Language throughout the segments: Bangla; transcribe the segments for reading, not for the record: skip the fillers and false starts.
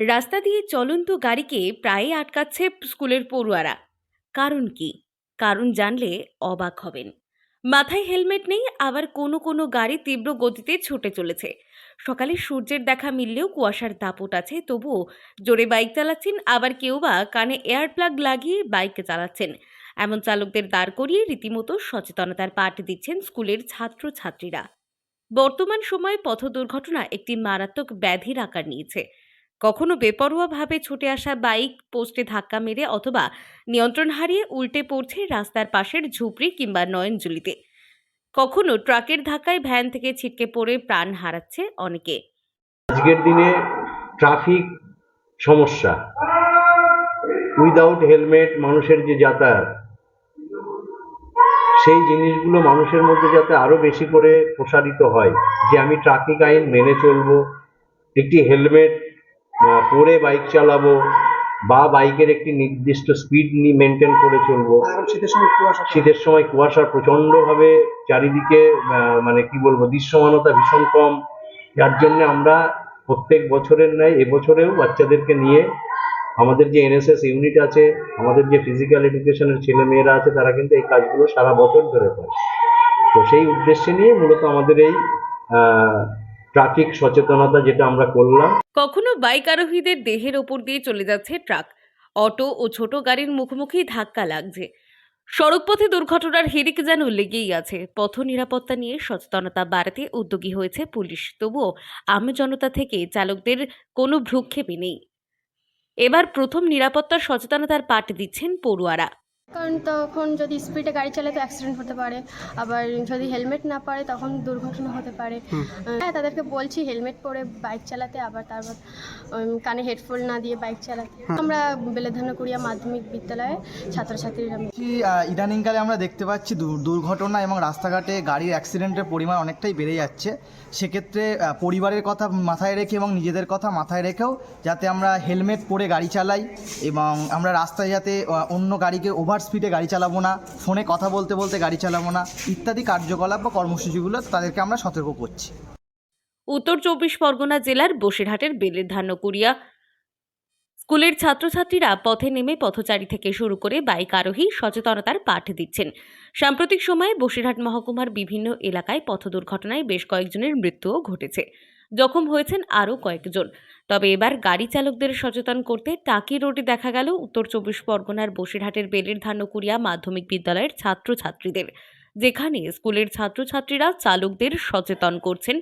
রাস্তা দিয়ে চলন্ত গাড়িকে প্রায়ই আটকাচ্ছে স্কুলের পড়ুয়ারা। কারণ কি? কারণ জানলে অবাক হবেন। মাথায় হেলমেট নেই, আবার কোনো কোনো গাড়ি তীব্র গতিতে ছুটে চলেছে। সকালে সূর্যের দেখা মিললেও কুয়াশার দাপট আছে, তবুও জোরে বাইক চালাচ্ছেন, আবার কেউ বা কানে এয়ার প্লাগ লাগিয়ে বাইক চালাচ্ছেন। এমন চালকদের দাঁড় করিয়ে রীতিমতো সচেতনতার পাঠ দিচ্ছেন স্কুলের ছাত্রছাত্রীরা। বর্তমান সময়ে পথ দুর্ঘটনা একটি মারাত্মক ব্যাধির আকার নিয়েছে। কখনো বেপরোয়াভাবে ছুটে আসা বাইক পোস্টে ধাক্কা মেরে অথবা নিয়ন্ত্রণ হারিয়ে উল্টে পড়ছে রাস্তার পাশের ঝুপড়ি কিংবা নয়নজুলিতে। কখনো ট্রাকের ধাক্কায় ভ্যান থেকে ছিটকে পড়ে প্রাণ হারাচ্ছে অনেকে। আজকের দিনে ট্রাফিক সমস্যা, উইদাউট হেলমেট মানুষের যে যাতায়াত, সেই জিনিসগুলো মানুষের মধ্যে যাতে আরো বেশি করে প্রসারিত হয় যে আমি ট্রাফিক আইন মেনে চলবো, একটি হেলমেট পরে বাইক চালাবো, বা বাইকের একটি নির্দিষ্ট স্পিড মেনটেন করে চলবো। শীতের সময় কুয়াশা প্রচন্ডভাবে চারিদিকে, মানে কি বলবো, দৃশ্যমানতা ভীষণ কম। যার জন্য আমরা প্রত্যেক বছরের ন্যায় এবছরেও বাচ্চাদেরকে নিয়ে, আমাদের যে এনএসএস ইউনিট আছে, আমাদের যে ফিজিক্যাল এডুকেশনের ছেলে মেয়েরা আছে, তারা কিন্তু এই কাজগুলো সারা বছর ধরে করে। তো সেই উদ্দেশ্যে নিয়ে মূলত আমাদের এই ট্রাফিক সচেতনতা যেটা আমরা করলাম। কখনো বাইক আরোহীদের দেহের ওপর দিয়ে চলে যাচ্ছে ট্রাক, অটো ও ছোট গাড়ির মুখোমুখি ধাক্কা লাগছে। সড়কপথে দুর্ঘটনার হিড়িক যেন লেগেই আছে। পথ নিরাপত্তা নিয়ে সচেতনতা বাড়াতে উদ্যোগী হয়েছে পুলিশ, তবুও আম জনতা থেকে চালকদের কোনো ভ্রুক্ষেপই নেই। এবার প্রথম নিরাপত্তার সচেতনতার পাঠ দিচ্ছেন পড়ুয়ারা। কারণ তখন যদি স্পিডে গাড়ি চালায় তো অ্যাক্সিডেন্ট হতে পারে, আবার যদি হেলমেট না পরে তখন দুর্ঘটনা হতে পারে। হ্যাঁ, তাদেরকে বলছি হেলমেট পরে বাইক চালাতে, আবার তারপর কানে হেডফোন না দিয়ে বাইক চালাতে। আমরা বেলেধানকুড়িয়া মাধ্যমিক বিদ্যালয়ে ছাত্রছাত্রীরা ইদানিংকালে আমরা দেখতে পাচ্ছি দুর্ঘটনা এবং রাস্তাঘাটে গাড়ির অ্যাক্সিডেন্টের পরিমাণ অনেকটাই বেড়ে যাচ্ছে। সেক্ষেত্রে পরিবারের কথা মাথায় রেখে এবং নিজেদের কথা মাথায় রেখেও যাতে আমরা হেলমেট পরে গাড়ি চালাই, এবং আমরা রাস্তায় যাতে অন্য গাড়িকে ওভার স্পিডে গাড়ি চালাবো না, ফোনে কথা বলতে বলতে গাড়ি চালাবো না, ইত্যাদি কার্যকলাপ বা কর্মসূচিগুলো তাদেরকে আমরা সতর্ক করছি। উত্তর ২৪ পরগনা জেলার বসিরহাটের বেলেধানকুড়িয়া স্কুলের ছাত্রছাত্রীরা পথে নেমে পথচারী থেকে শুরু করে বাইক আরোহী সচেতনতার পাঠ দিচ্ছেন। সাম্প্রতিক সময়ে বসিরহাট মহকুমার বিভিন্ন এলাকায় পথ দুর্ঘটনায় বেশ কয়েকজনের মৃত্যুও ঘটেছে। জখম হয়েছেন আরও কয়েকজন। তবে এবার গাড়ি চালকদের সচেতন করতে টাকি রোডে দেখা গেল উত্তর ২৪ পরগনার বসিরহাটের বেলেধানকুড়িয়া মাধ্যমিক বিদ্যালয়ের ছাত্রছাত্রীদের, যেখানে স্কুলের ছাত্রছাত্রীরা চালকদের সচেতন করছেন,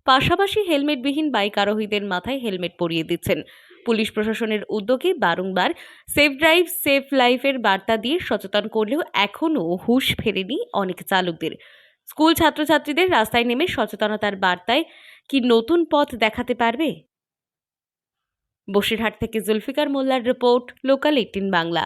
পাশাপাশি হেলমেটবিহীন বাইক আরোহীদের মাথায় হেলমেট পরিয়ে দিচ্ছেন। পুলিশ প্রশাসনের উদ্যোগে বারংবার সেফ ড্রাইভ সেফ লাইফের বার্তা দিয়ে সচেতন করলেও এখনও হুঁশ ফেরেনি অনেক চালকদের। স্কুল ছাত্রছাত্রীদের রাস্তায় নেমে সচেতনতার বার্তায় কি নতুন পথ দেখাতে পারবে? বসিরহাট থেকে জুলফিকার মোল্লার রিপোর্ট, লোকাল 18 বাংলা।